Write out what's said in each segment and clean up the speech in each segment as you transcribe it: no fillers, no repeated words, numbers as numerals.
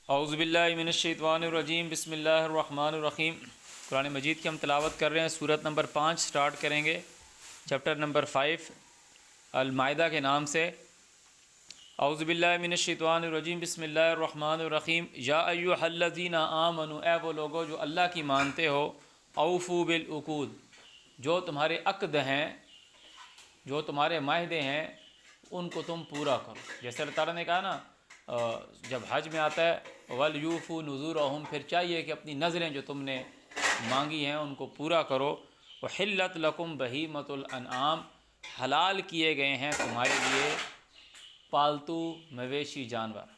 اعوذ باللہ من الشیطان الرجیم، بسم اللہ الرحمن الرحیم۔ قرآن مجید کی ہم تلاوت کر رہے ہیں، سورت نمبر 5 سٹارٹ کریں گے، چیپٹر نمبر 5 المائدہ کے نام سے۔ اعوذ باللہ من الشیطان الرجیم، بسم اللہ الرحمن الرحیم۔ یا ایھا الذین آمنوا، اے وہ لوگو جو اللہ کی مانتے ہو، اوفوا بالعقود، جو تمہارے عقد ہیں، جو تمہارے معاہدے ہیں، ان کو تم پورا کرو۔ جیسے اللہ تعالیٰ نے کہا نا جب حج میں آتا ہے وَلْيُوفُوا نُذُورَهُمْ، پھر چاہیے کہ اپنی نظریں جو تم نے مانگی ہیں ان کو پورا کرو۔ وَحِلَّتْ لَكُمْ بَهِیمَةُ الْأَنْعَامِ، حلال کیے گئے ہیں تمہارے لیے پالتو مویشی جانور،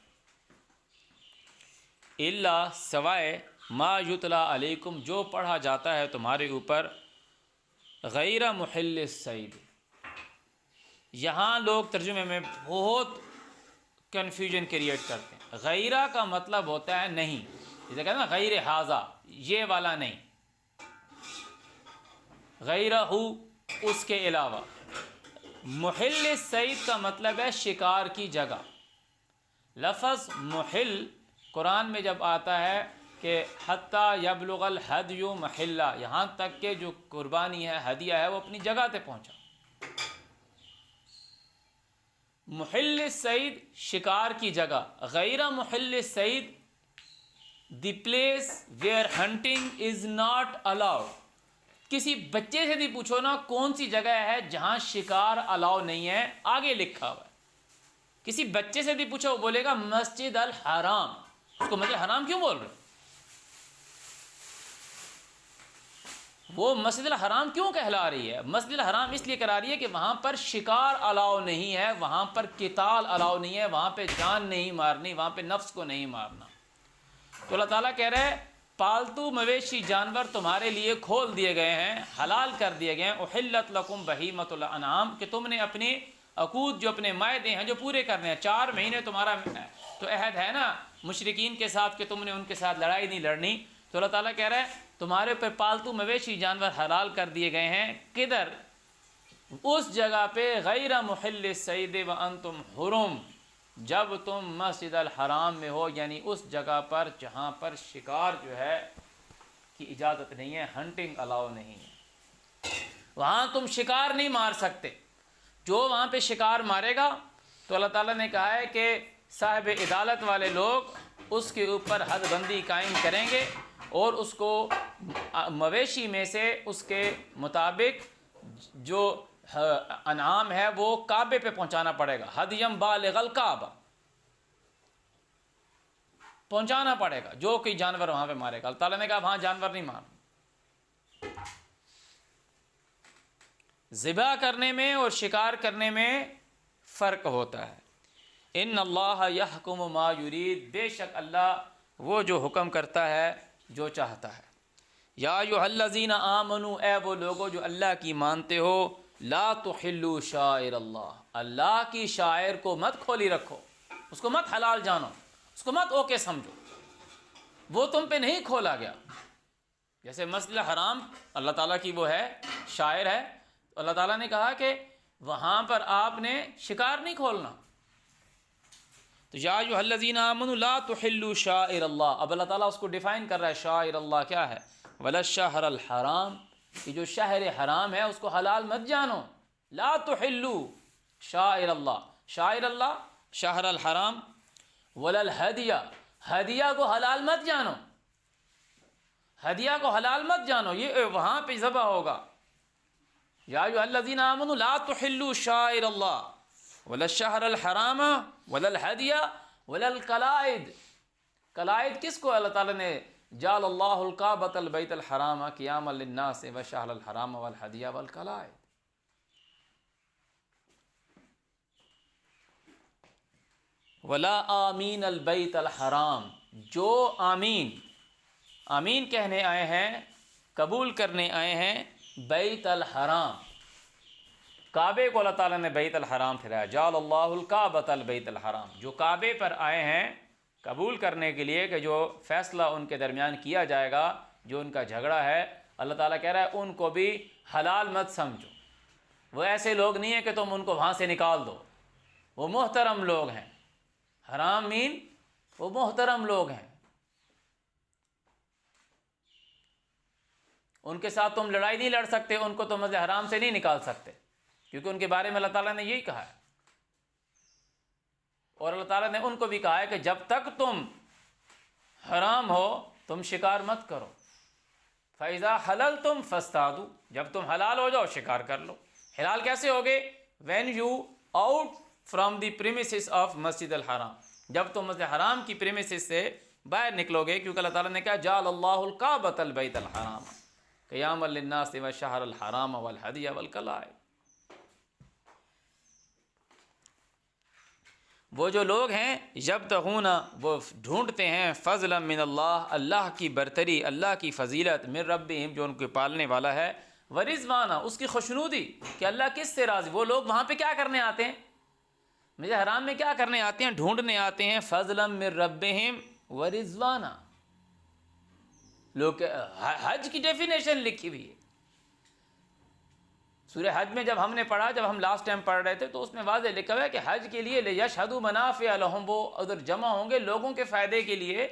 الا سوائے ما یتلا علیکم، جو پڑھا جاتا ہے تمہارے اوپر، غیر محل الصید۔ یہاں لوگ ترجمے میں بہت کنفیوژن کریٹ کرتے ہیں۔ غیرہ کا مطلب ہوتا ہے نہیں، جیسے کہتے ہیں نا غیر ھذا، یہ والا نہیں، غیرہ اس کے علاوہ۔ محل الصید کا مطلب ہے شکار کی جگہ۔ لفظ محل قرآن میں جب آتا ہے کہ حتیٰ یبلغ الہدی محلہ، یہاں تک کہ جو قربانی ہے، ہدیہ ہے، وہ اپنی جگہ تے پہنچا۔ محل الصید شکار کی جگہ، غیر محل الصید the place where hunting is not allowed. کسی بچے سے بھی پوچھو نا کون سی جگہ ہے جہاں شکار الاؤ نہیں ہے، آگے لکھا ہوا ہے۔ کسی بچے سے بھی پوچھو وہ بولے گا مسجد الحرام۔ اس کو مسجد الحرام کیوں بول رہے؟ وہ مسجد الحرام کیوں کہلا رہی ہے؟ مسجد الحرام اس لیے کرا رہی ہے کہ وہاں پر شکار الاؤ نہیں ہے، وہاں پر قتال الاؤ نہیں ہے، وہاں پہ جان نہیں مارنی، وہاں پہ نفس کو نہیں مارنا۔ تو اللہ تعالیٰ کہہ رہے ہیں پالتو مویشی جانور تمہارے لیے کھول دیے گئے ہیں، حلال کر دیے گئے ہیں۔ احلت لکم بہیمۃ الانعام، کہ تم نے اپنے عقود، جو اپنے معاہدے ہیں، جو پورے کرنے ہیں۔ 4 مہینے تمہارا تو عہد ہے نا مشرکین کے ساتھ کہ تم نے ان کے ساتھ لڑائی نہیں لڑنی، تو اللہ تعالیٰ کہہ رہا ہے تمہارے اوپر پالتو مویشی جانور حلال کر دیے گئے ہیں۔ کدھر؟ اس جگہ پہ غیر محل الصید وانتم حرم، جب تم مسجد الحرام میں ہو، یعنی اس جگہ پر جہاں پر شکار جو ہے کی اجازت نہیں ہے، ہنٹنگ الاؤ نہیں ہے، وہاں تم شکار نہیں مار سکتے۔ جو وہاں پہ شکار مارے گا تو اللہ تعالیٰ نے کہا ہے کہ صاحب عدالت والے لوگ اس کے اوپر حد بندی قائم کریں گے، اور اس کو مویشی میں سے اس کے مطابق جو انعام ہے وہ کعبے پہ پہنچانا پڑے گا۔ ہدیم بالغ الکعبہ، پہنچانا پڑے گا جو کوئی جانور وہاں پہ مارے گا۔ اللہ تعالیٰ نے کہا وہاں جانور نہیں مارنا۔ ذبح کرنے میں اور شکار کرنے میں فرق ہوتا ہے۔ ان اللہ یحکم ما یرید، بے شک اللہ وہ جو حکم کرتا ہے جو چاہتا ہے۔ یا ایھا الذین آمنوا، اے وہ لوگو جو اللہ کی مانتے ہو، لا تحلوا شعائر اللہ، اللہ کی شاعر کو مت کھولی رکھو، اس کو مت حلال جانو، اس کو مت اوکے سمجھو، وہ تم پہ نہیں کھولا گیا۔ جیسے مسجد الحرام اللہ تعالیٰ کی وہ ہے، شاعر ہے، اللہ تعالیٰ نے کہا کہ وہاں پر آپ نے شکار نہیں کھولنا۔ تو یا ایھا الذین آمنوا لا تحلوا شعائر اللہ، اب اللہ تعالیٰ اس کو ڈیفائن کر رہا ہے شعائر اللہ کیا ہے۔ ولا الشہر الحرام، کہ جو شہر حرام ہے اس کو حلال مت جانو۔ لا تحلوا شعائر اللہ، شعائر اللہ شہر الحرام۔ ولا الہدیہ، ہدیہ کو حلال مت جانو، ہدیہ کو حلال مت جانو، یہ وہاں پہ ذبح ہوگا۔ یا ایھا الذین آمنوا لا تحلوا شعائر اللہ ولا الشہر الحرام ولا الہدیہ ولا القلائد۔ قلائد کس کو اللہ تعالیٰ نے جعل اللہ الکعبۃ البیت الحرام قیاما للناس والشہر الحرام والہدیہ والقلائد۔ ولا آمین البیت الحرام، جو آمین، آمین کہنے آئے ہیں، قبول کرنے آئے ہیں بیت الحرام، کعبے کو اللہ تعالیٰ نے بیت الحرام ٹھہرایا۔ جعل اللہ الکعبۃ البیت الحرام، جو کعبے پر آئے ہیں قبول کرنے کے لیے کہ جو فیصلہ ان کے درمیان کیا جائے گا، جو ان کا جھگڑا ہے، اللہ تعالیٰ کہہ رہا ہے ان کو بھی حلال مت سمجھو۔ وہ ایسے لوگ نہیں ہیں کہ تم ان کو وہاں سے نکال دو، وہ محترم لوگ ہیں۔ حرام مین وہ محترم لوگ ہیں، ان کے ساتھ تم لڑائی نہیں لڑ سکتے، ان کو تم مسجد حرام سے نہیں نکال سکتے، کیونکہ ان کے بارے میں اللہ تعالیٰ نے یہی کہا ہے۔ اور اللہ تعالیٰ نے ان کو بھی کہا ہے کہ جب تک تم حرام ہو تم شکار مت کرو، فَإِذَا حَلَلْتُمْ فَاصْطَادُوا، جب تم حلال ہو جاؤ شکار کر لو۔ حلال کیسے ہوگے؟ when you out from the premises of مسجد الحرام، جب تم مسجد حرام کی پریمیسز سے باہر نکلو گے، کیونکہ اللہ تعالیٰ نے کہا جعل اللہ الکعبۃ البیت الحرام قیاما للناس والشہر الحرام والہدی والقلائد۔ وہ جو لوگ ہیں یبتغون، وہ ڈھونڈتے ہیں فضلا من اللہ، اللہ کی برتری، اللہ کی فضیلت، من ربہم، جو ان کے پالنے والا ہے، ورضوانہ، اس کی خوشنودی کہ اللہ کس سے راضی۔ وہ لوگ وہاں پہ کیا کرنے آتے ہیں؟ مسجد حرام میں کیا کرنے آتے ہیں؟ ڈھونڈنے آتے ہیں فضلا من ربہم ورضوانہ۔ لوگ حج کی ڈیفینیشن لکھی ہوئی ہے سورہ حج میں، جب ہم نے پڑھا، جب ہم لاسٹ ٹائم پڑھ رہے تھے تو اس میں واضح لکھا ہوا ہے کہ حج کے لیے لیشہدوا منافع لہم، وہ ادھر جمع ہوں گے لوگوں کے فائدے کے لیے،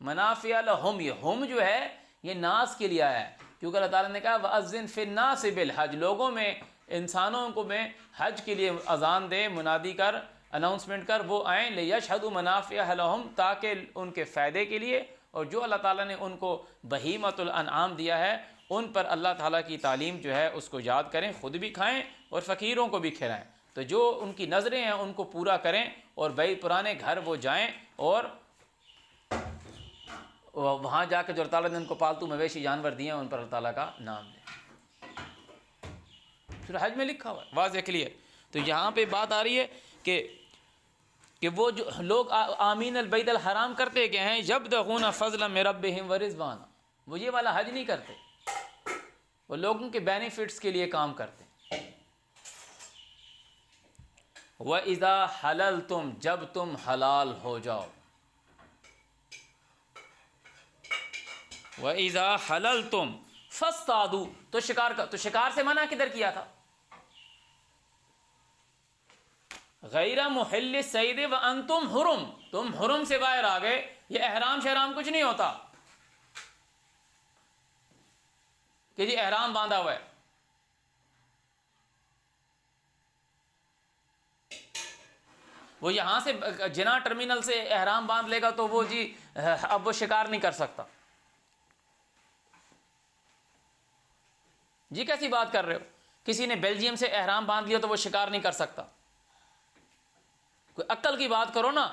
منافع لہم، یہ ہم جو ہے یہ ناس کے لیے آیا ہے، کیونکہ اللہ تعالیٰ نے کہا وَأَذِّن فِي النَّاسِ بِالْحَجِّ، لوگوں میں، انسانوں کو میں حج کے لیے اذان دے، منادی کر، اناؤنسمنٹ کر، وہ آئیں لیشہدوا منافع لہم، تاکہ ان کے فائدے کے لیے، اور جو اللہ تعالیٰ نے ان کو بہیمۃ الانعام دیا ہے ان پر اللہ تعالیٰ کی تعلیم جو ہے اس کو یاد کریں، خود بھی کھائیں اور فقیروں کو بھی کھلائیں۔ تو جو ان کی نظریں ہیں ان کو پورا کریں، اور بھائی پرانے گھر وہ جائیں اور وہاں جا کے جو اللہ تعالیٰ نے ان کو پالتو مویشی جانور دیے ہیں ان پر اللہ تعالیٰ کا نام لیں۔ سورہ حج میں لکھا ہوا ہے واضح کلیئر۔ تو یہاں پہ بات آ رہی ہے کہ وہ جو لوگ آمین البیت الحرام کرتے کیا ہیں؟ یبتغون فضلا من ربہم ورضوانہ، وہ یہ والا حج نہیں کرتے، وہ لوگوں کے بینیفٹس کے لیے کام کرتے ہیں۔ وَإِذَا حَلَلْتُمْ، جب تم حلال ہو جاؤ، وَإِذَا حَلَلْتُمْ فَاصْطَادُوا، تو شکار سے منع کدھر کیا تھا؟ غیر محل الصید وانتم حرم، تم حرم سے باہر آ گئے، یہ احرام شہرام کچھ نہیں ہوتا کہ جی احرام باندھا ہوا ہے۔ وہ یہاں سے جناح ٹرمینل سے احرام باندھ لے گا تو وہ جی اب وہ شکار نہیں کر سکتا، جی کیسی بات کر رہے ہو؟ کسی نے بیلجیم سے احرام باندھ لیا تو وہ شکار نہیں کر سکتا؟ کوئی عقل کی بات کرو نا۔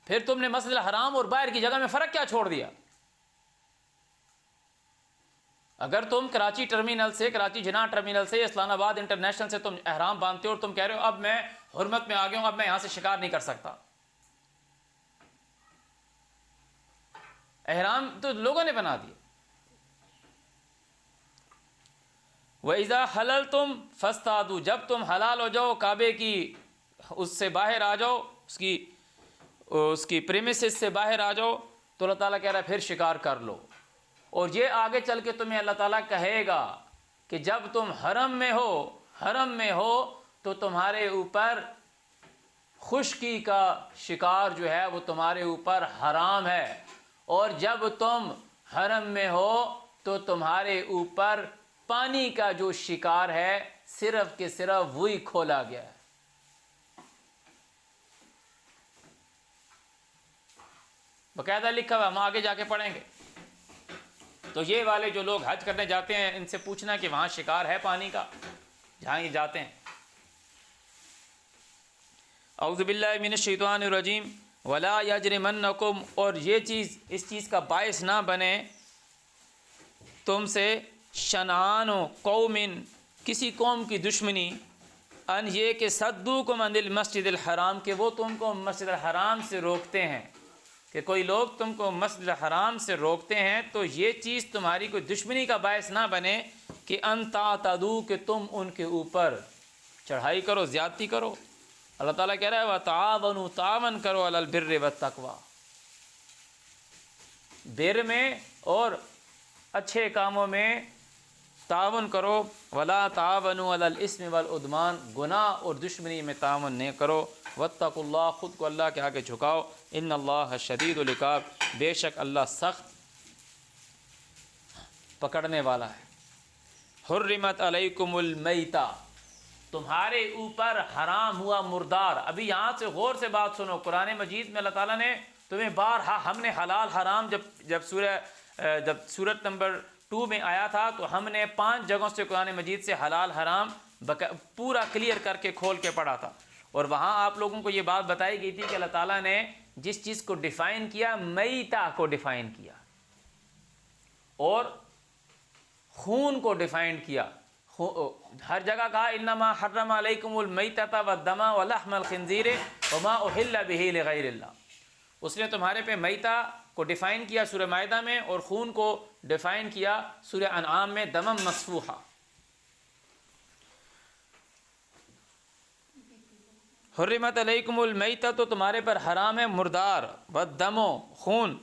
پھر تم نے مسجد الحرام اور باہر کی جگہ میں فرق کیا چھوڑ دیا؟ اگر تم کراچی ٹرمینل سے، کراچی جناح ٹرمینل سے، اسلام آباد انٹرنیشنل سے تم احرام باندھتے ہو اور تم کہہ رہے ہو اب میں حرمت میں آ گیا ہوں، اب میں یہاں سے شکار نہیں کر سکتا، احرام تو لوگوں نے بنا دیا۔ وَإِذَا حَلَلْتُمْ فَاصْطَادُوا، جب تم حلال ہو جاؤ، کعبے کی اس سے باہر آ جاؤ، اس کی پریمیسز سے باہر آ جاؤ، تو اللہ تعالیٰ کہہ رہا ہے پھر شکار کر لو۔ اور یہ آگے چل کے تمہیں اللہ تعالیٰ کہے گا کہ جب تم حرم میں ہو تو تمہارے اوپر خشکی کا شکار جو ہے وہ تمہارے اوپر حرام ہے، اور جب تم حرم میں ہو تو تمہارے اوپر پانی کا جو شکار ہے صرف کہ صرف وہی کھولا گیا ہے۔ باقاعدہ لکھا ہوا، ہم آگے جا کے پڑھیں گے۔ تو یہ والے جو لوگ حج کرنے جاتے ہیں ان سے پوچھنا کہ وہاں شکار ہے پانی کا جہاں یہ جاتے ہیں۔ اعوذ باللہ من الشیطان الرجیم ولا یجرمنکم، اور یہ چیز اس چیز کا باعث نہ بنے تم سے شنعان قوم، کسی قوم کی دشمنی، ان یہ کہ صدوکم عن المسجد الحرام، کہ وہ تم کو مسجد الحرام سے روکتے ہیں، کہ کوئی لوگ تم کو مسجد الحرام سے روکتے ہیں تو یہ چیز تمہاری کوئی دشمنی کا باعث نہ بنے کہ ان تعتدوا، کہ تم ان کے اوپر چڑھائی کرو، زیادتی کرو۔ اللہ تعالیٰ کہہ رہا ہے وَتَعَاوَنُوا، تعاون کرو علی البر والتقوی، بر میں اور اچھے کاموں میں تعاون کرو، ولا تعاونوا علی الاسم والعدوان، گناہ اور دشمنی میں تعاون نہیں کرو، واتقوا اللہ، خود کو اللہ کے آگے جھکاؤ، ان اللہ شدید العقاب، بے شک اللہ سخت پکڑنے والا ہے۔ حرمت علیکم المیتہ، تمہارے اوپر حرام ہوا مردار۔ ابھی یہاں سے غور سے بات سنو، قرآن مجید میں اللہ تعالیٰ نے تمہیں بارہا، ہم نے حلال حرام جب سورت نمبر 2 میں آیا تھا تو ہم نے 5 جگہوں سے قرآن مجید سے حلال حرام پورا کلیئر کر کے کھول کے پڑھا تھا، اور وہاں آپ لوگوں کو یہ بات بتائی گئی تھی کہ اللہ تعالیٰ نے جس چیز کو ڈیفائن کیا، میتہ کو ڈیفائن کیا اور خون کو ڈیفائن کیا۔ ہر جگہ کہا انما حرم علیکم المیتۃ والدم ولحم الخنزیر وما اہل بہ لغیر اللہ، اس نے تمہارے پہ میتہ کو ڈیفائن کیا سورہ مائدہ میں، اور خون کو ڈیفائن کیا سورہ انعام میں دمم مسفوحا۔ حرمت علیکم المیتہ، تو تمہارے پر حرام ہے مردار، والدم خون،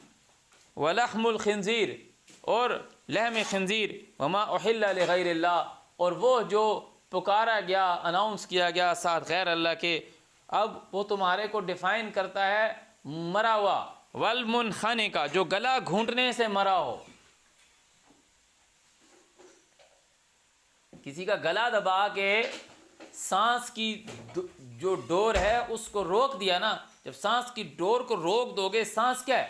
ولحم الخنزیر اور لحم خنزیر، وما احل لغیر اللہ، اور وہ جو پکارا گیا، اناؤنس کیا گیا ساتھ غیر اللہ کے۔ اب وہ تمہارے کو ڈیفائن کرتا ہے مرا ہوا، والمنخنقہ، جو گلا گھونٹنے سے مرا ہو، کسی کا گلا دبا کے سانس کی جو ڈور ہے اس کو روک دیا نا، جب سانس کی ڈور کو روک دو گے، سانس کیا ہے؟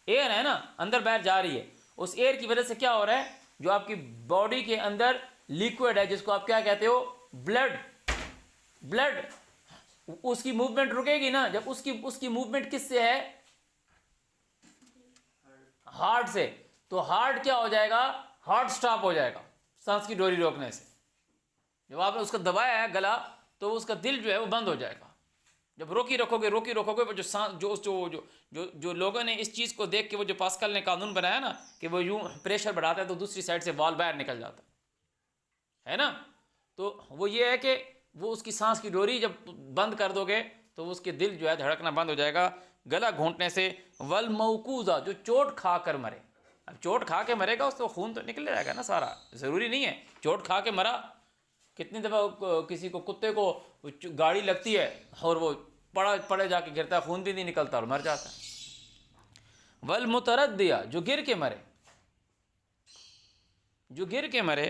ایئر ہے نا، اندر باہر جا رہی ہے، اس ایئر کی وجہ سے کیا ہو رہا ہے؟ جو آپ کی باڈی کے اندر لیکوڈ ہے، جس کو آپ کیا کہتے ہو؟ بلڈ، اس کی موومنٹ رکے گی نا، جب اس کی موومنٹ کس سے ہے؟ ہارٹ سے، تو ہارٹ کیا ہو جائے گا؟ ہارٹ سٹاپ ہو جائے گا سانس کی ڈوری روکنے سے۔ جب آپ نے اس کو دبایا ہے گلا، تو اس کا دل جو ہے وہ بند ہو جائے گا۔ جب روکی رکھو گے، جو لوگوں نے اس چیز کو دیکھ کے، وہ جو پاسکل نے قانون بنایا نا کہ وہ یوں پریشر بڑھاتا ہے تو دوسری سائڈ سے وال باہر نکل جاتا ہے نا، تو وہ یہ ہے کہ وہ اس کی سانس کی ڈوری جب بند کر دو گے تو اس کے دل جو ہے دھڑکنا بند ہو جائے گا گلا گھونٹنے سے۔ والموقوذہ، جو چوٹ کھا کر مرے۔ اب چوٹ کھا کے مرے گا، اس کو خون تو نکل جائے گا نا سارا، ضروری نہیں ہے چوٹ کھا کے مرا۔ کتنی دفعہ کسی کو کتے کو گاڑی لگتی ہے اور وہ پڑے جا کے گرتا ہے، خون بھی نہیں نکلتا اور مر جاتا ہے۔ والمتردیہ، جو گر کے مرے۔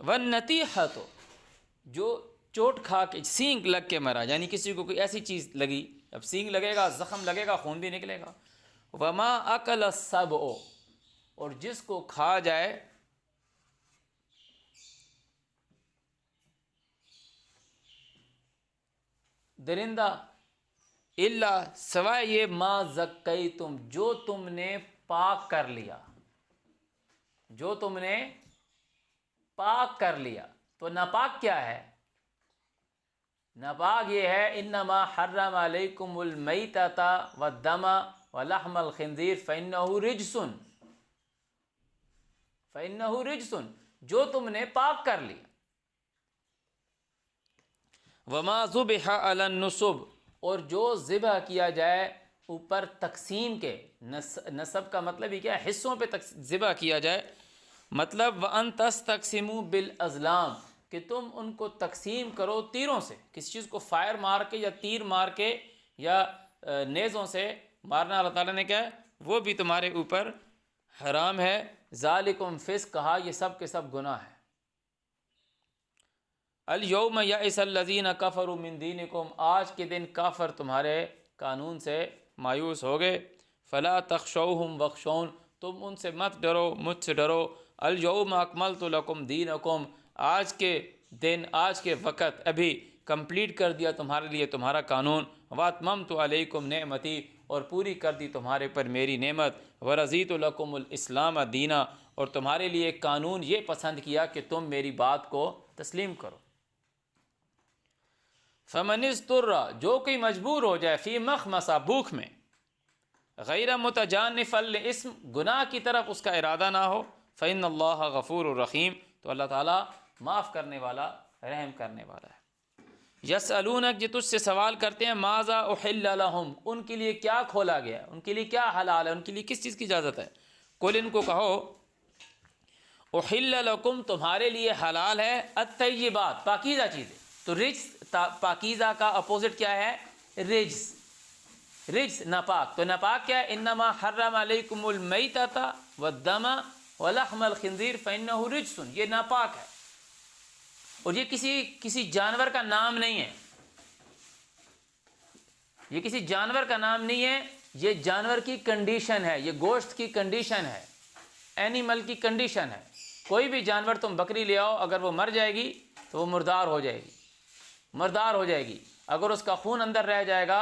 والنتیحۃ، جو چوٹ کھا کے سینگ لگ کے مرا، یعنی کسی کو کوئی ایسی چیز لگی، اب سینگ لگے گا، زخم لگے گا، خون بھی نکلے گا۔ وما اکل السبع، اور جس کو کھا جائے درندہ، الا، سوائے یہ، ما زکیتم، جو تم نے پاک کر لیا، تو ناپاک کیا ہے؟ ناپاک یہ ہے انما حرم علیکم المیتۃ والدم ولحم الخنزیر فإنہ رجس، جو تم نے پاک کر لیا۔ وما ذبح علی النصب، اور جو ذبح کیا جائے اوپر تقسیم کے، نصب کا مطلب ہی کیا ہے؟ حصوں پہ ذبح کیا جائے، مطلب وَأَن تَسْتَقْسِمُوا بِالْأَزْلَامِ، کہ تم ان کو تقسیم کرو تیروں سے، کسی چیز کو فائر مار کے یا تیر مار کے یا نیزوں سے مارنا اللہ تعالیٰ نے کیا ہے وہ بھی تمہارے اوپر حرام ہے۔ ذالکم فسق، کہا یہ سب کے سب گناہ ہے۔ الیوم یئس الذین کفروا من دینکم، آج کے دن کافر تمہارے قانون سے مایوس ہو گئے۔ فلا تخشوہم واخشون، تم ان سے مت ڈرو، مجھ سے ڈرو۔ الیوم اکملت لکم دینکم، آج کے دن، آج کے وقت ابھی کمپلیٹ کر دیا تمہارے لیے تمہارا قانون۔ واتممت علیکم نعمتی، اور پوری کر دی تمہارے پر میری نعمت۔ ورضیت لکم الاسلام دینا، اور تمہارے لیے قانون یہ پسند کیا کہ تم میری بات کو تسلیم کرو۔ فمن اضطر، جو کوئی مجبور ہو جائے، فی مخمصہ، بھوک میں، غیر متجانف لاسم، گناہ کی طرف اس کا ارادہ نہ ہو، فإن اللہ غفور الرحیم، تو اللہ تعالیٰ معاف کرنے والا، رحم کرنے والا ہے۔ یسألونک، جو تجھ سے سوال کرتے ہیں، ماذا احل لہم، ان کے لیے کیا کھولا گیا ہے، ان کے لیے کیا حلال ہے، ان کے لیے کس چیز کی اجازت ہے۔ قل، ان کو کہو، احل لکم تمہارے لیے حلال ہے الطیبات پاکیزہ چیزیں. تو رجس پاکیزہ کا اپوزٹ کیا ہے؟ رجس. رجس ناپاک. تو ناپاک کیا ہے؟ انما حرم علیکم المیتۃ والدم ولحم الخنزیر فانہ رجس. یہ ناپاک ہے اور یہ کسی جانور کا نام نہیں ہے. یہ کسی جانور کا نام نہیں ہے، یہ جانور کی کنڈیشن ہے، یہ گوشت کی کنڈیشن ہے، اینیمل کی کنڈیشن ہے. کوئی بھی جانور تم بکری لے آؤ، اگر وہ مر جائے گی تو وہ مردار ہو جائے گی، مردار ہو جائے گی. اگر اس کا خون اندر رہ جائے گا،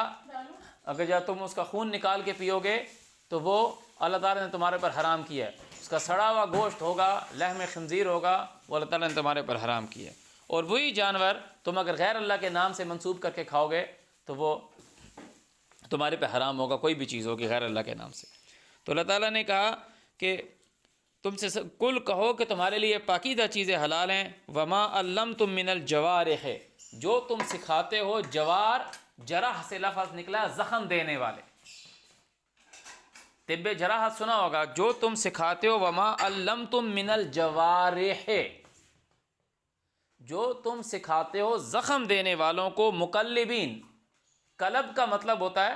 اگر جب تم اس کا خون نکال کے پیو گے تو وہ اللہ تعالیٰ نے تمہارے پر حرام کیا ہے. اس کا سڑا ہوا گوشت ہوگا، لحم خنزیر ہوگا، وہ اللہ تعالیٰ نے تمہارے پر حرام کیا ہے. اور وہی جانور تم اگر غیر اللہ کے نام سے منسوب کر کے کھاؤ گے تو وہ تمہارے پہ حرام ہوگا، کوئی بھی چیز ہوگی غیر اللہ کے نام سے. تو اللہ تعالیٰ نے کہا کہ تم سے کل کہو کہ تمہارے لیے پاکیزہ چیزیں حلال ہیں. وما علمتم من الجوارح، جو تم سکھاتے ہو. جوار جرح سے لفظ نکلا، زخم دینے والے. طب جراحت سنا ہوگا. جو تم سکھاتے ہو وما علمتم من الجوارح، جو تم سکھاتے ہو زخم دینے والوں کو. مقلبین، قلب کا مطلب ہوتا ہے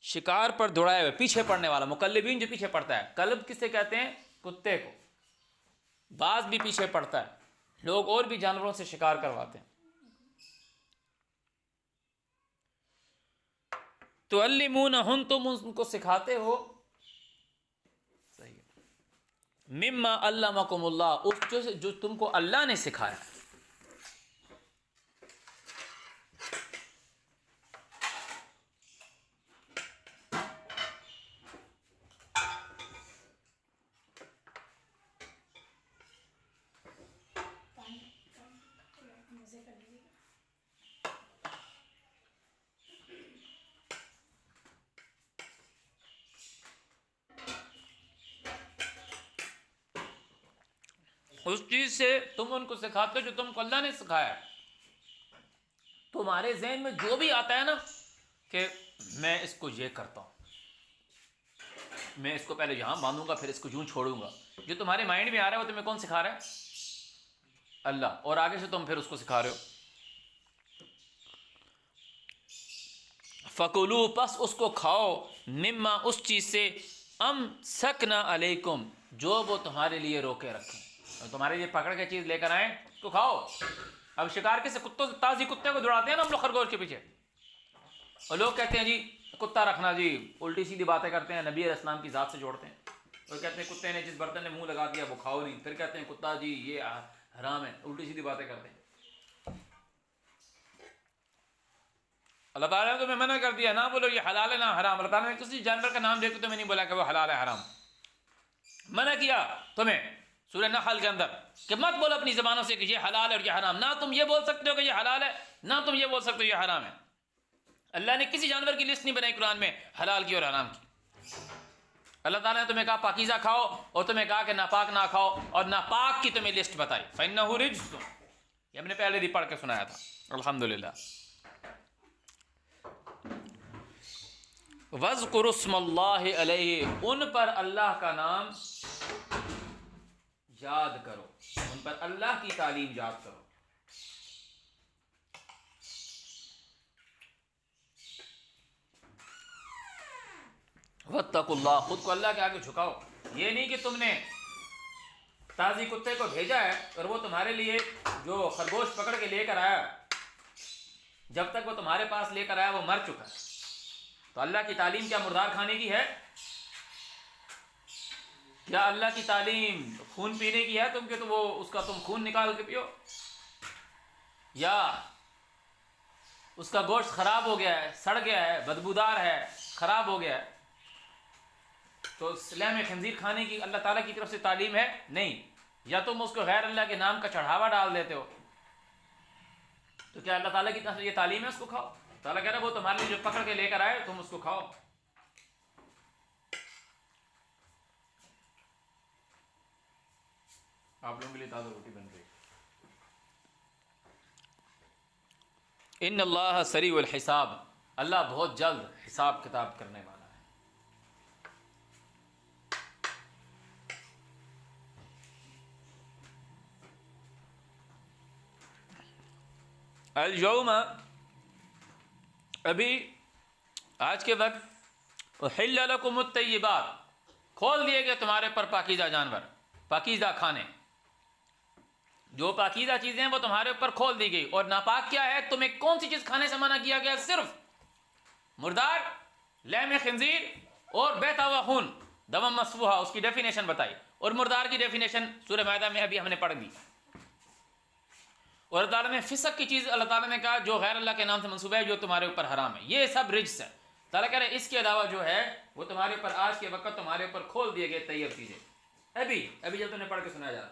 شکار پر دوڑائے ہوئے، پیچھے پڑنے والا. مقلبین جو پیچھے پڑتا ہے. قلب کسے کہتے ہیں؟ کتے کو. باز بھی پیچھے پڑتا ہے. لوگ اور بھی جانوروں سے شکار کرواتے ہیں. تعلمونہن، تم ان کو سکھاتے ہو. صحیح ہے. مما علمکم اللہ، اس جو تم کو اللہ نے سکھایا. اس چیز سے تم ان کو سکھاتے ہو جو تم کو اللہ نے سکھایا. تمہارے ذہن میں جو بھی آتا ہے نا کہ میں اس کو یہ کرتا ہوں، میں اس کو پہلے یہاں باندھوں گا پھر اس کو یوں چھوڑوں گا، جو تمہارے مائنڈ میں آ رہا ہے وہ تمہیں کون سکھا رہا ہے؟ اللہ. اور آگے سے تم پھر اس کو سکھا رہے ہو. فَكُلُوا، پس اس کو کھاؤ. مما، اس چیز سے. امسکنا علیکم، جو وہ تمہارے لیے روکے رکھیں. تمہارے لیے پکڑ کے چیز لے کر آئیں تو کھاؤ. اب شکار کیسے؟ کتوں سے، تازی کتے کو دوڑاتے ہیں نا ہم لوگ خرگوش کے پیچھے، اور لوگ کہتے ہیں جی کتا رکھنا، جی الٹی سیدھی باتیں کرتے ہیں، نبی علیہ السلام کی ذات سے جوڑتے ہیں. اور کہتے ہیں کتے نے جس برتن میں منہ لگا دیا وہ کھاؤ نہیں. پھر کہتے ہیں کتا جی یہ حرام ہے، الٹی سیدھی باتیں کرتے ہیں. اللہ تعالیٰ نے تمہیں منع کر دیا، نہ بولو یہ حلال ہے نہ حرام. اللہ تعالیٰ نے کسی جانور کا نام لے کے تمہیں نہیں بولا کہ وہ حلال ہے حرام. منع کیا تمہیں سورہ نحل کے اندر کہ مت بولو اپنی زبانوں سے کہ یہ حلال ہے اور یہ حرام. نہ تم یہ بول سکتے ہو کہ یہ حلال ہے، نہ تم یہ بول سکتے ہو یہ حرام ہے. اللہ نے کسی جانور کی لسٹ نہیں بنائی قرآن میں حلال کی اور حرام کی. اللہ تعالیٰ نے تمہیں کہا پاکیزہ کھاؤ، اور تمہیں کہا کہ ناپاک نہ کھاؤ، اور ناپاک کی تمہیں لسٹ بتائی. فَإِنَّهُ رِجْسٌ، یہ ہم نے پہلے بھی پڑھ کے سنایا تھا. الحمدللہ. وَاذْكُرُوا اسْمَ اللَّهِ عَلَيْهِ، ان پر اللہ کا نام یاد کرو، ان پر اللہ کی تعلیم یاد کرو. وَاتَّقُوا اللَّهَ، خود کو اللہ کے آگے جھکاؤ. یہ نہیں کہ تم نے تازی کتے کو بھیجا ہے اور وہ تمہارے لیے جو خرگوش پکڑ کے لے کر آیا، جب تک وہ تمہارے پاس لے کر آیا وہ مر چکا ہے. تو اللہ کی تعلیم کیا مردار کھانے کی ہے؟ کیا اللہ کی تعلیم خون پینے کی ہے تم کہ تو وہ اس کا تم خون نکال کے پیو؟ یا اس کا گوشت خراب ہو گیا ہے، سڑ گیا ہے، بدبودار ہے، خراب ہو گیا ہے، تو لحم خنزیر کھانے کی اللہ تعالیٰ کی طرف سے تعلیم ہے؟ نہیں. یا تم اس کو غیر اللہ کے نام کا چڑھاوا ڈال دیتے ہو. تو کیا اللہ تعالیٰ کی طرف سے یہ تعلیم ہے اس کو کھاؤ؟ تعالیٰ کہہ رہا ہے وہ تمہارے لیے جو پکڑ کے لے کر آئے تم اس کو کھاؤ. آپ لوگوں کے لیے تازہ روٹی بن گئی. ان اللہ سریع الحساب، اللہ بہت جلد حساب کتاب کرنے والا ہے. اليوم، ابھی آج کے وقت، احل لکم الطیبات، کھول دیے گئے تمہارے پر پاکیزہ جانور، پاکیزہ کھانے، جو پاکیزہ چیزیں ہیں وہ تمہارے اوپر کھول دی گئی. اور ناپاک کیا ہے؟ تمہیں کون سی چیز کھانے سے منع کیا گیا؟ صرف مردار، لحم خنزیر اور بہتا ہوا خون، دم مسفوحہ، اس کی ڈیفینیشن بتائی. اور مردار کی ڈیفینیشن سورہ مائدہ میں ابھی ہم نے پڑھ دی. اور اللہ تعالیٰ نے فسق کی چیز اللہ تعالیٰ نے کہا جو غیر اللہ کے نام سے منسوبہ ہے، جو تمہارے اوپر حرام ہے، یہ سب رجس ہے. تعالیٰ کہہ رہے ہیں اس کے علاوہ جو ہے وہ تمہارے اوپر آج کے وقت تمہارے اوپر کھول دیے گئے طیب چیزیں. ابھی جب تم نے پڑھ کے سنایا جا رہا.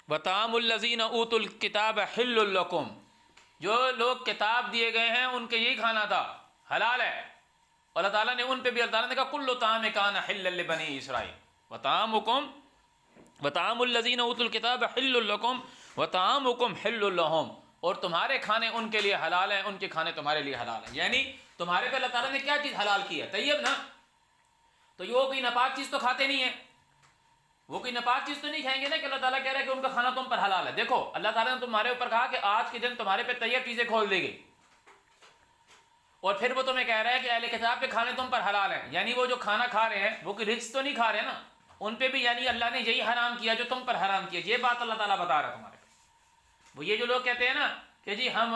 وطعام الذین اوتوا الکتاب حل لکم، جو لوگ کتاب دیے گئے ہیں ان کے یہی کھانا تھا، حلال ہے. اللہ تعالیٰ نے ان پہ بھی، اللہ تعالیٰ نے کہا کل طعام کان حلا لبنی اسرائیل وطعام الذین اوتوا الکتاب حل لکم وطعامکم حل لہم، اور تمہارے کھانے ان کے لیے حلال ہیں، ان کے کھانے تمہارے لیے حلال ہیں. یعنی تمہارے پہ اللہ تعالیٰ نے کیا چیز حلال کی ہے؟ طیب نا. تو یہ وہ کوئی ناپاک چیز تو کھاتے نہیں ہیں، وہ کوئی ناپاک چیز تو نہیں کھائیں گے نا کہ اللہ تعالیٰ کہہ رہا ہے کہ ان کا کھانا تم پر حلال ہے. دیکھو اللہ تعالیٰ نے تمہارے اوپر کہا کہ آج کے دن تمہارے پہ طیب چیزیں کھول دی گئی، اور پھر وہ تمہیں کہہ رہا ہے کہ اہل کتاب کے کھانے تم پر حلال ہیں. یعنی وہ جو کھانا کھا رہے ہیں وہ کوئی رزق تو نہیں کھا رہے نا، ان پہ بھی یعنی اللہ نے یہی حرام کیا جو تم پر حرام کیا. یہ بات اللہ تعالیٰ بتا رہا ہے تمہارے پہ. وہ یہ جو لوگ کہتے ہیں نا کہ جی ہم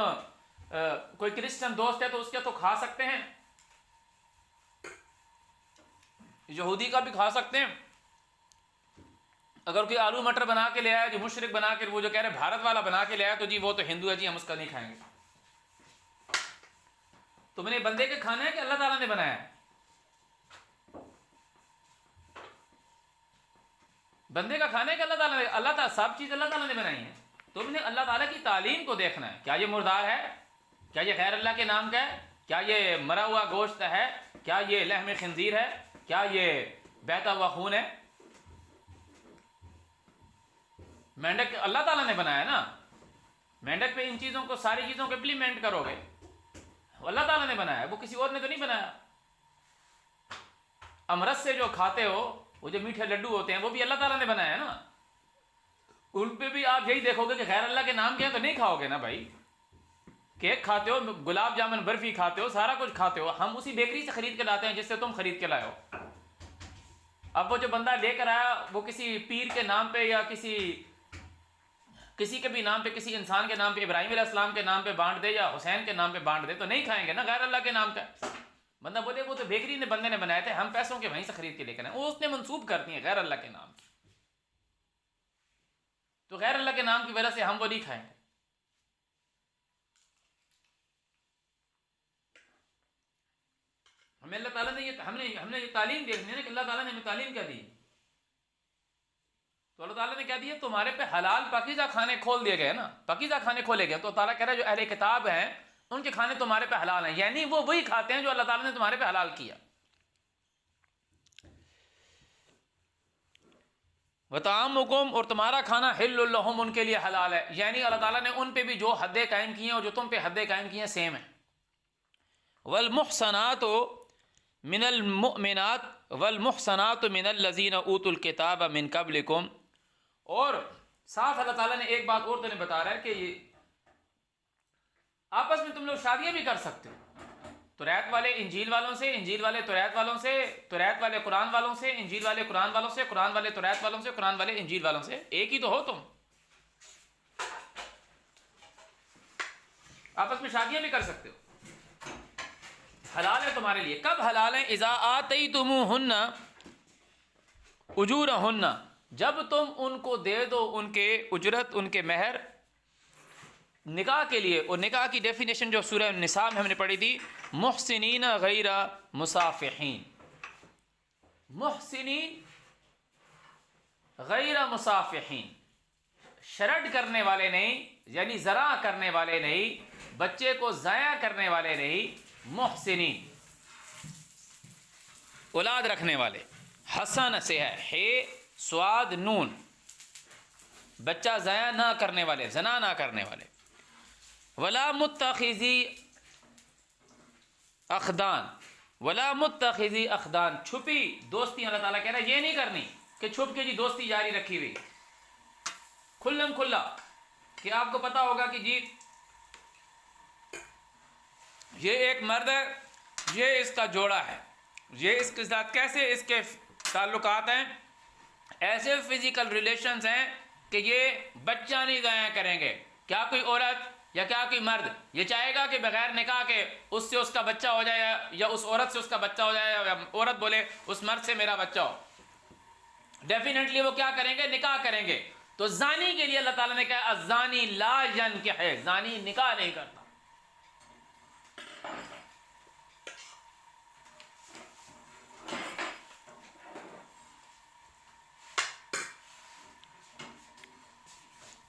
کوئی کرسچن دوست ہے تو اس کے تو کھا سکتے ہیں، یہودی کا بھی کھا سکتے ہیں، اگر کوئی آلو مٹر بنا کے لے آیا جو مشرک بنا کے، وہ جو کہہ رہے بھارت والا بنا کے لے آیا تو جی وہ تو ہندو ہے، جی ہم اس کا نہیں کھائیں گے. تم نے بندے کے کھانا ہے کہ اللہ تعالیٰ نے بنایا ہے؟ بندے کا کھانا ہے کہ اللہ تعالیٰ نے؟ اللہ تعالیٰ سب چیز اللہ تعالیٰ نے بنائی ہے. تم نے اللہ تعالیٰ کی تعلیم کو دیکھنا ہے. کیا یہ مردار ہے؟ کیا یہ غیر اللہ کے نام کا ہے؟ کیا یہ مرا ہوا گوشت ہے؟ کیا یہ لحم خنزیر ہے؟ کیا یہ بہتا ہوا خون ہے؟ مینڈک اللہ تعالیٰ نے بنایا نا. مینڈک پہ ان چیزوں کو، ساری چیزوں کو امپلیمنٹ کرو گے، اللہ تعالیٰ نے بنایا ہے، وہ کسی اور نے تو نہیں بنایا. امرس سے جو کھاتے ہو، وہ جو میٹھے لڈو ہوتے ہیں، وہ بھی اللہ تعالیٰ نے بنایا ہے نا. ان پہ بھی آپ یہی دیکھو گے کہ غیر اللہ کے نام کے ہیں تو نہیں کھاؤ گے نا بھائی. کیک کھاتے ہو، گلاب جامن برفی کھاتے ہو، سارا کچھ کھاتے ہو، ہم اسی بیکری سے خرید کے لاتے ہیں جس سے تم خرید کے لائے ہو. اب وہ جو بندہ لے کر آیا وہ کسی پیر کے نام پہ یا کسی کے بھی نام پہ، کسی انسان کے نام پہ، ابراہیم علیہ السلام کے نام پہ بانٹ دے یا حسین کے نام پہ بانٹ دے تو نہیں کھائیں گے نا غیر اللہ کے نام کا. بندہ بولے وہ تو بیکری نے بندے نے بنائے تھے، ہم پیسوں کے وہیں سے خرید کے لے کر آئے. وہ اس نے منسوب کرتی ہیں غیر اللہ کے نام کی، تو غیر اللہ کے نام کی وجہ سے ہم وہ نہیں کھائیں گے. ہمیں اللہ تعالیٰ نے ہم نے یہ تعلیم دیکھنی ہے نا کہ اللہ تعالیٰ نے ہمیں تعلیم کیا دی. تو اللہ تعالیٰ نے کیا دیا؟ تمہارے پہ حلال پاکیزہ کھانے کھول دیے گئے نا، پاکیزہ کھانے کھولے گئے. تو تعالیٰ کہہ رہا ہے جو اہل کتاب ہیں ان کے کھانے تمہارے پہ حلال ہیں، یعنی وہ وہی کھاتے ہیں جو اللہ تعالیٰ نے تمہارے پہ حلال کیا. وطعامکم، اور تمہارا کھانا حل لہم، ان کے لیے حلال ہے. یعنی اللہ تعالیٰ نے ان پہ بھی جو حدیں قائم کی ہیں اور جو تم پہ حدیں قائم کی ہیں سیم ہیں. والمحصنات من المؤمنات والمحصنات من الذین اوتوا الکتاب من قبلکم، اور ساتھ اللہ تعالیٰ نے ایک بات اور تمہیں بتا رہا ہے کہ یہ آپس میں تم لوگ شادیاں بھی کر سکتے ہو. توریت والے انجیل والوں سے، انجیل والے توریت والوں سے، توریت والے قرآن والوں سے، انجیل والے قرآن والوں سے، قرآن والے توریت والوں سے، قرآن والے انجیل والوں سے. ایک ہی تو ہو تم، آپس میں شادیاں بھی کر سکتے ہو. حلال ہے تمہارے لیے. کب حلال ہے؟ اذا آتیتموہن اجورہن، جب تم ان کو دے دو ان کے اجرت، ان کے مہر نکاح کے لیے. اور نکاح کی ڈیفینیشن جو سورہ النساء میں ہم نے پڑھی تھی، محسنین غیر مصافحین. محسنین غیر مصافحین، شرٹ کرنے والے نہیں، یعنی زرع کرنے والے نہیں، بچے کو ضائع کرنے والے نہیں. محسنین اولاد رکھنے والے. حسن سے ہے ہے سواد نون، بچہ ضائع نہ کرنے والے، زنا نہ کرنے والے. ولا متخذی اخدان، ولا متخذی اخدان، چھپی دوستی اللہ تعالیٰ کہہ رہا ہے یہ نہیں کرنی کہ چھپ کے جی دوستی جاری رکھی ہوئی، کھلم کھلا کہ آپ کو پتا ہوگا کہ جی یہ ایک مرد ہے، یہ اس کا جوڑا ہے، یہ اس کے ساتھ کیسے اس کے تعلقات ہیں، ایسے فزیکل ریلیشنز ہیں کہ یہ بچہ نہیں ضائع کریں گے۔ کیا کوئی عورت یا کیا کوئی مرد یہ چاہے گا کہ بغیر نکاح کے اس سے اس کا بچہ ہو جائے، یا اس عورت سے اس کا بچہ ہو جائے، یا عورت بولے اس مرد سے میرا بچہ ہو؟ ڈیفینیٹلی وہ کیا کریں گے؟ نکاح کریں گے۔ تو زانی کے لیے اللہ تعالیٰ نے کہا الزانی لا ینکح، زانی نکاح نہیں کرتا۔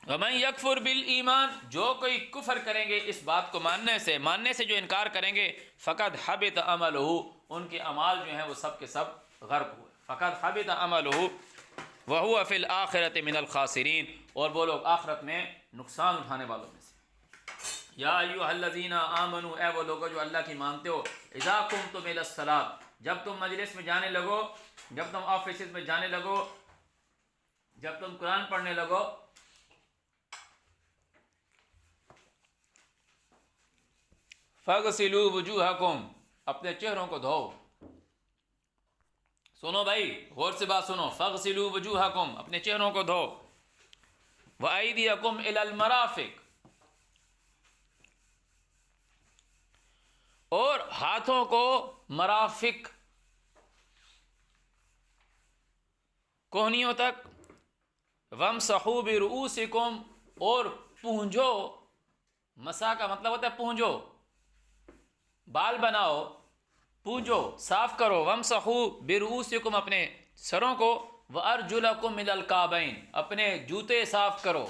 وَمَن يَكْفُرْ بِالْإِيمَانِ، جو کوئی کفر کریں گے اس بات کو ماننے سے جو انکار کریں گے، فقد حبط عملہ، ان کے اعمال جو ہیں وہ سب کے سب غرق ہوئے، فقد حبط عملہ وَهُوَ فِي الْآخِرَةِ مِنَ الْخَاسِرِينَ، اور وہ لوگ آخرت میں نقصان اٹھانے والوں میں سے۔ یا ایھا الذین آمنوا، اے وہ لوگوں جو اللہ کی مانتے ہو، اذا قمتم الی الصلاۃ، جب تم مجلس میں جانے لگو، جب تم آفیسز میں جانے لگو، جب تم قرآن پڑھنے لگو، فَاغْسِلُوا وُجُوهَكُمْ، اپنے چہروں کو دھو۔ سنو بھائی، غور سے بات سنو، فَاغْسِلُوا وُجُوهَكُمْ، اپنے چہروں کو دھو، وَأَيْدِيَكُمْ إِلَى الْمَرَافِقِ، اور ہاتھوں کو مرافق، کوہنیوں تک، وَامْسَحُوا بِرُؤُوسِكُمْ، اور پونجھو، مسا کا مطلب ہوتا ہے پونجھو، بال بناؤ، پونجھو، صاف کرو، وَامْسَحُوا بِرُؤُوسِكُمْ، اپنے سروں کو، وَأَرْجُلَكُمْ إِلَى الْكَعْبَيْنِ، اپنے جوتے صاف کرو،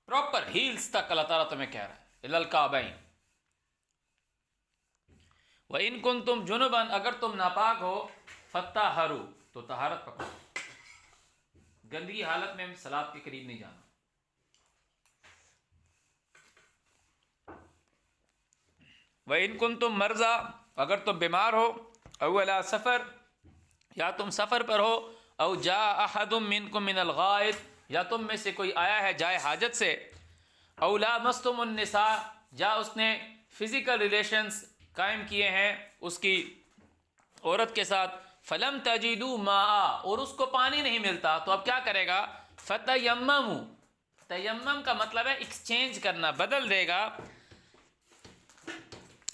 پراپر ہیلز تک اللہ تعالیٰ تمہیں کہہ رہا ہے، إِلَى الْكَعْبَيْنِ۔ وَإِن كُنتُمْ جُنُبًا، اگر تم ناپاک ہو، فَطَّهَّرُوا، تو طہارت پکڑو، گندگی حالت میں صلاۃ کے قریب نہیں جانا۔ وَإِن كُنتُم مَرْضَىٰ، اگر تم بیمار ہو، أَوْ عَلَىٰ سفر، یا تم سفر پر ہو، أَوْ جَاءَ أَحَدٌ مِّنكُم مِّنَ الْغَائِطِ، یا تم میں سے کوئی آیا ہے جائے حاجت سے، أَوْ لَامَسْتُمُ النِّسَاءَ، یا اس نے فزیکل ریلیشنز قائم کیے ہیں اس کی عورت کے ساتھ، فَلَمْ تَجِدُوا مَاءً، اور اس کو پانی نہیں ملتا، تو اب کیا کرے گا؟ فَتَيَمَّمُوا، تیمم کا مطلب ہے ایکسچینج کرنا، بدل دے گا،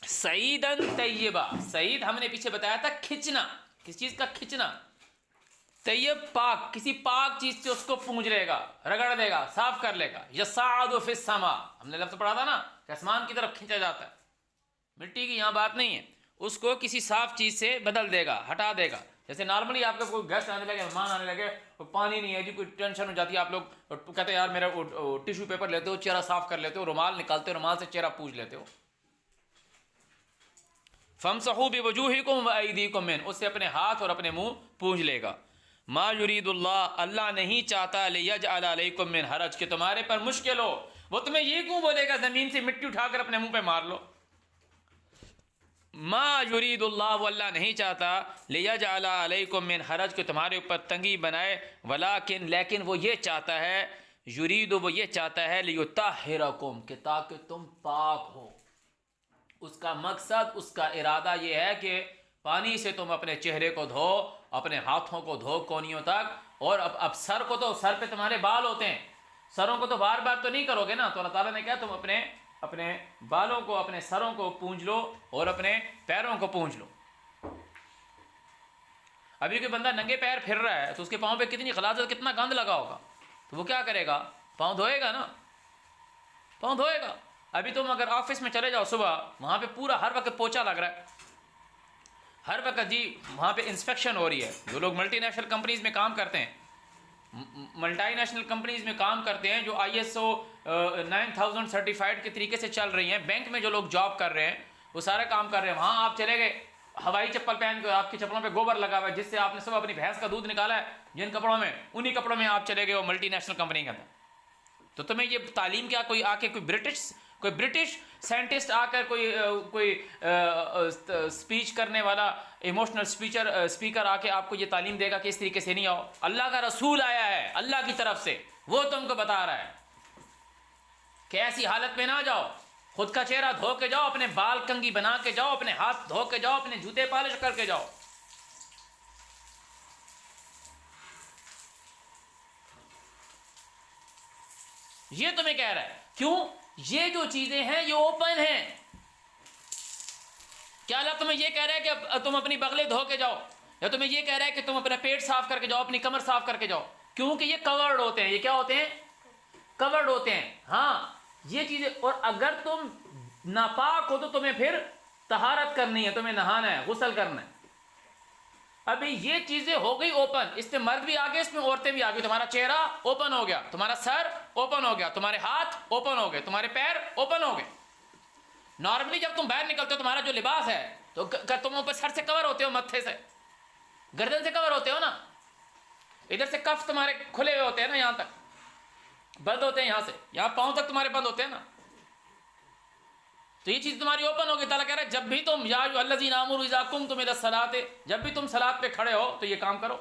سعیداً طیبہ، سعید ہم نے پیچھے بتایا تھا کھچنا، کس چیز کا کھچنا، طیب پاک، کسی پاک چیز سے اس کو پونجھ لے گا، رگڑ دے گا، صاف کر لے گا۔ یصعد فی السماء، ہم نے لفظ پڑھا تھا نا کہ آسمان کی طرف کھینچا جاتا ہے، مٹی کی یہاں بات نہیں ہے، اس کو کسی صاف چیز سے بدل دے گا، ہٹا دے گا۔ جیسے نارملی آپ کا کوئی گیسٹ آنے لگے، مہمان آنے لگے، پانی نہیں ہے جی، کوئی ٹینشن ہو جاتی ہے، آپ لوگ کہتے ہیں یار میرا ٹیشو پیپر لیتے ہو، چہرہ صاف کر لیتے ہو، رومال نکالتے ہو، رومال سے چہرہ پوچھ لیتے ہو۔ فَامْسَحُوا بِوُجُوهِكُمْ وَأَيْدِيكُمْ مِنْهُ، اس سے اپنے ہاتھ اور اپنے منہ پونجھ لے گا۔ مَا يُرِيدُ اللَّهُ، اللہ نہیں چاہتا، لِيَجْعَلَ عَلَيْكُمْ مِنْ حَرَجٍ، کہ تمہارے پر مشکل ہو۔ وہ تمہیں یہ کیوں بولے گا زمین سے مٹی اٹھا کر اپنے منہ پہ مار لو؟ مَا يُرِيدُ اللَّهُ، وہ اللہ نہیں چاہتا، لِيَجْعَلَ عَلَيْكُمْ مِنْ حَرَجٍ، کہ تمہارے اوپر تنگی بنائے، وَلَكِنْ، لیکن وہ یہ چاہتا ہے، يُرِيدُ، وہ یہ چاہتا ہے، لِيُطَهِّرَكُمْ، کہ تاکہ تم پاک ہو۔ اس کا مقصد، اس کا ارادہ یہ ہے کہ پانی سے تم اپنے چہرے کو دھو، اپنے ہاتھوں کو دھو کونیوں تک، اور اب سر کو تو، سر پہ تمہارے بال ہوتے ہیں، سروں کو تو بار بار تو نہیں کرو گے نا، تو اللہ تعالیٰ نے کہا تم اپنے بالوں کو، اپنے سروں کو پونجھ لو، اور اپنے پیروں کو پونجھ لو۔ ابھی کوئی بندہ ننگے پیر پھر رہا ہے تو اس کے پاؤں پہ کتنی غلاظت، کتنا گند لگا ہوگا، تو وہ کیا کرے گا؟ پاؤں دھوئے گا نا، پاؤں دھوئے گا۔ ابھی تم اگر آفس میں چلے جاؤ صبح، وہاں پہ پورا ہر وقت پوچھا لگ رہا ہے، ہر وقت جی وہاں پہ انسپیکشن ہو رہی ہے۔ جو لوگ ملٹی نیشنل کمپنیز میں کام کرتے ہیں، ملٹی نیشنل کمپنیز میں کام کرتے ہیں جو ISO 9000 سرٹیفائڈ کے طریقے سے چل رہی ہیں، بینک میں جو لوگ جاب کر رہے ہیں وہ سارے کام کر رہے ہیں، وہاں آپ چلے گئے ہوائی چپل پہن کے، آپ کی چپلوں پہ گوبر لگا ہوا ہے جس سے آپ نے صبح اپنی بھینس کا دودھ نکالا ہے، جن کپڑوں میں، انہی کپڑوں میں آپ چلے گئے وہ ملٹی نیشنل کمپنی کے اندر، تو تمہیں یہ تعلیم کیا کوئی آ کے کوئی برٹش کوئی برٹش سائنٹسٹ آ کر کوئی اسپیچ کرنے والا ایموشنل اسپیکر آ کے آپ کو یہ تعلیم دے گا کہ اس طریقے سے نہیں آؤ. اللہ کا رسول آیا ہے اللہ کی طرف سے, وہ تم کو بتا رہا ہے کہ ایسی حالت میں نہ جاؤ. خود کا چہرہ دھو کے جاؤ, اپنے بال کنگھی بنا کے جاؤ, اپنے ہاتھ دھو کے جاؤ, اپنے جوتے پالش کر کے جاؤ. یہ تمہیں کہہ رہا ہے. کیوں؟ یہ جو چیزیں ہیں یہ اوپن ہیں. کیا اللہ تمہیں یہ کہہ رہا ہے کہ تم اپنی بغلیں دھو کے جاؤ, یا تمہیں یہ کہہ رہا ہے کہ تم اپنا پیٹ صاف کر کے جاؤ, اپنی کمر صاف کر کے جاؤ؟ کیونکہ یہ کورڈ ہوتے ہیں. یہ کیا ہوتے ہیں؟ کورڈ ہوتے ہیں. ہاں یہ چیزیں. اور اگر تم ناپاک ہو تو تمہیں پھر طہارت کرنی ہے, تمہیں نہانا ہے, غسل کرنا ہے. ابھی یہ چیزیں ہو گئی اوپن, اس میں مرد بھی آ گئے, اس میں عورتیں بھی آ گئی. تمہارا چہرہ اوپن ہو گیا, تمہارا سر اوپن ہو گیا, تمہارے ہاتھ اوپن ہو گئے, تمہارے پیر اوپن ہو گئے. نارملی جب تم باہر نکلتے ہو تمہارا جو لباس ہے تو تم اوپر سر سے کور ہوتے ہو, متھے سے, گردن سے کور ہوتے ہو نا, ادھر سے کف تمہارے کھلے ہوئے ہوتے ہیں نا, یہاں تک بند ہوتے ہیں, یہاں سے یہاں پاؤں تک تمہارے بند ہوتے ہیں نا. تو یہ چیز تمہاری اوپن ہوگی. تعالیٰ کہہ رہا ہے جب بھی تم یا ایھا الذین آمنوا اذا قمتم الی الصلاۃ, جب بھی تم صلاۃ پہ کھڑے ہو تو یہ کام کرو.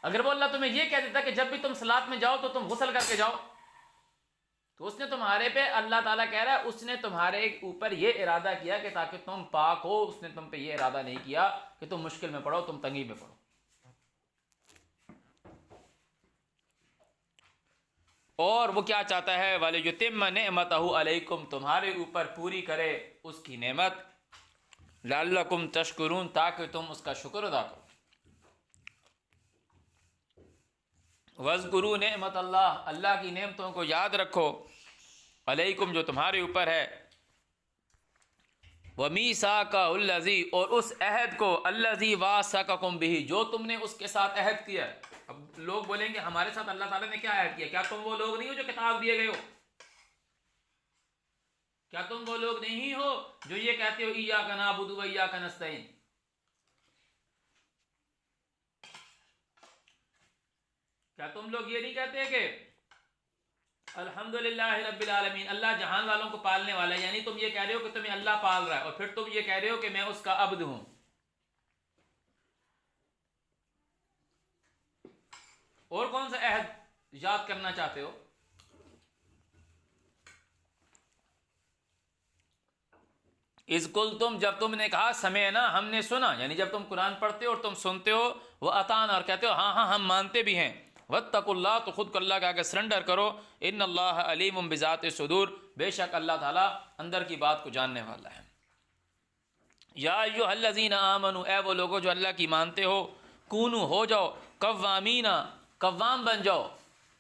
اگر وہ اللہ تمہیں یہ کہہ دیتا کہ جب بھی تم صلاۃ میں جاؤ تو تم غسل کر کے جاؤ, تو اس نے تمہارے پہ, اللہ تعالیٰ کہہ رہا ہے اس نے تمہارے اوپر یہ ارادہ کیا کہ تاکہ تم پاک ہو. اس نے تم پہ یہ ارادہ نہیں کیا کہ تم مشکل میں پڑو, تم تنگی میں پڑو. اور وہ کیا چاہتا ہے؟ وَلِيُتِمَّ نِعْمَتَهُ عَلَيْكُمْ, تمہارے اوپر پوری کرے اس کی نعمت. لَعَلَّكُمْ تَشْكُرُونَ, تاکہ تم اس کا شکر ادا کرو. وَاذْكُرُوا نِعْمَتَ اللَّهِ, اللہ کی نعمتوں کو یاد رکھو. علیکم, جو تمہارے اوپر ہے. وَمِيثَاقَهُ الَّذِي, اور اس عہد کو, الَّذِي وَاثَقَكُم بِهِ, جو تم نے اس کے ساتھ عہد کیا. اب لوگ بولیں گے ہمارے ساتھ اللہ تعالیٰ نے کیا عہد کیا؟ کیا تم وہ لوگ نہیں ہو جو کتاب دیے گئے ہو؟ کیا تم وہ لوگ نہیں ہو جو یہ کہتے ہو ایاک نعبد و ایاک نستعین؟ کیا تم لوگ یہ نہیں کہتے کہ الحمدللہ رب العالمین, اللہ جہان والوں کو پالنے والا ہے؟ یعنی تم یہ کہہ رہے ہو کہ تمہیں اللہ پال رہا ہے, اور پھر تم یہ کہہ رہے ہو کہ میں اس کا عبد ہوں. اور کون سا عہد یاد کرنا چاہتے ہو؟ اذ قلتم, جب تم نے کہا سمعنا, ہم نے سنا. یعنی جب تم قرآن پڑھتے ہو اور تم سنتے ہو, وَأَطَعْنَا, اور کہتے ہو ہاں ہاں ہم مانتے بھی ہیں. وَاتَّقُوا اللَّهَ, تو خود کو اللہ کے آگے سرنڈر کرو. ان اللہ علیم بذات الصدور, بے شک اللہ تعالیٰ اندر کی بات کو جاننے والا ہے. یا ایھا الذین آمنوا, اے وہ لوگو جو اللہ کی مانتے ہو, کونو, ہو جاؤ, قوامینا, قوام بن جاؤ,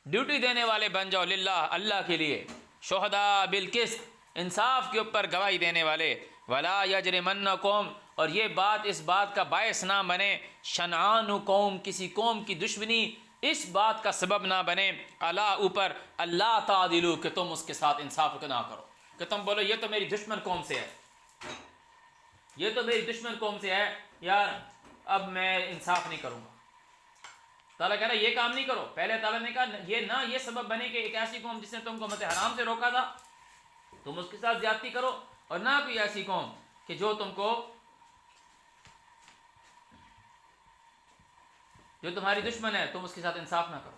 ڈیوٹی دینے والے بن جاؤ, للہ, اللہ کے لیے, شہداء بالقسط, انصاف کے اوپر گواہی دینے والے. ولا یجرمنکم, اور یہ بات اس بات کا باعث نہ بنے, شنعان قوم, کسی قوم کی دشمنی اس بات کا سبب نہ بنے, الا, اوپر, اللہ تعدلوا, کہ تم اس کے ساتھ انصاف نہ کرو, کہ تم بولو یہ تو میری دشمن قوم سے ہے, یہ تو میری دشمن قوم سے ہے یار, اب میں انصاف نہیں کروں گا. تعالیٰ کہہ رہا ہے یہ کام نہیں کرو. پہلے تعالیٰ نے کہا یہ نہ یہ سبب بنے کہ ایک ایسی قوم جس نے تم کو مسجد حرام سے روکا تھا تم اس کے ساتھ زیادتی کرو, اور نہ کوئی ایسی قوم کہ جو تم کو, جو تمہاری دشمن ہے, تم اس کے ساتھ انصاف نہ کرو.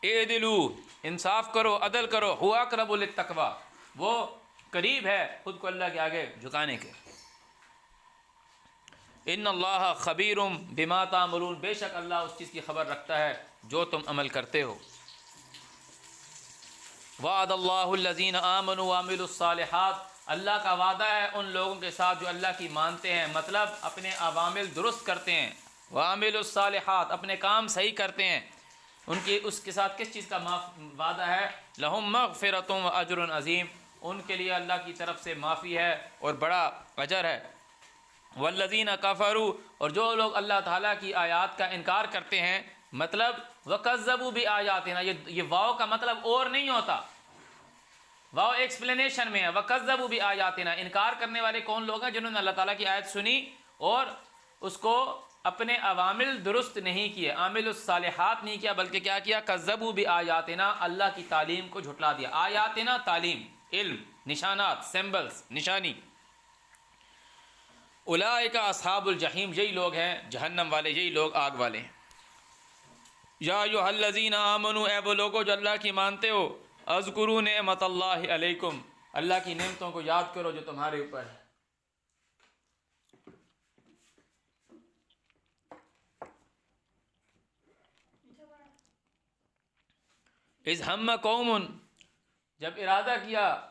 اعدلوا, انصاف کرو, عدل کرو, هو اقرب للتقوی, وہ قریب ہے خود کو اللہ کے آگے جھکانے کے. ان اللہ خبیر بما تعملون, بے شک اللہ اس چیز کی خبر رکھتا ہے جو تم عمل کرتے ہو. وعد اللہ الذین آمنوا وعملوا الصالحات, اللہ کا وعدہ ہے ان لوگوں کے ساتھ جو اللہ کی مانتے ہیں, مطلب اپنے عوامل درست کرتے ہیں, وعملوا الصالحات, اپنے کام صحیح کرتے ہیں. ان کی اس کے ساتھ کس چیز کا وعدہ ہے؟ لہم مغفرۃ واجر عظیم, ان کے لیے اللہ کی طرف سے معافی ہے اور بڑا اجر ہے. والذین کفروا, اور جو لوگ اللہ تعالیٰ کی آیات کا انکار کرتے ہیں, مطلب وکذبوا بآیاتنا, یہ واو کا مطلب اور نہیں ہوتا. وہ ایکسپلینیشن میں ہے، وَكَذَّبُوا بِآيَاتِنَا، انکار کرنے والے کون لوگ ہیں؟ جنہوں نے اللہ تعالیٰ کی آیت سنی اور اس کو اپنے عوامل درست نہیں کیے، عامل الصالحات نہیں کیا، بلکہ کیا کیا؟ کذبوا بآیاتنا، اللہ کی تعلیم کو جھٹلا دیا۔ آیاتنا تعلیم، علم، نشانات، سمبلز، نشانی۔ اولئک اصحاب الجحیم، یہی لوگ ہیں جہنم والے، یہی لوگ آگ والے ہیں۔ یا ایھا الذین آمنوا، اے وہ لوگو جو اللہ کی مانتے ہو، اذکروا نعمت اللہ علیکم، اللہ کی نعمتوں کو یاد کرو جو تمہارے اوپر ہے۔ اذ ہم قوم، جب ارادہ کیا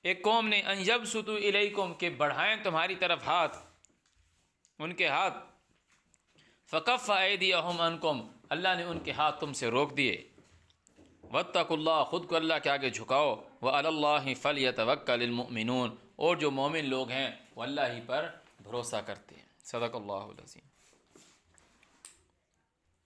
ایک قوم نے، ان یبسطوا الیکم، کہ بڑھائیں تمہاری طرف ہاتھ، ان کے ہاتھ، فکف ایدیہم عنکم، اللہ نے ان کے ہاتھ تم سے روک دیے۔ واتقوا اللہ، خود کو اللہ کے آگے جھکاؤ۔ وعلی اللہ فلیتوکل المؤمنون، اور جو مومن لوگ ہیں وہ اللہ ہی پر بھروسہ کرتے ہیں۔ صدق اللہ العظیم۔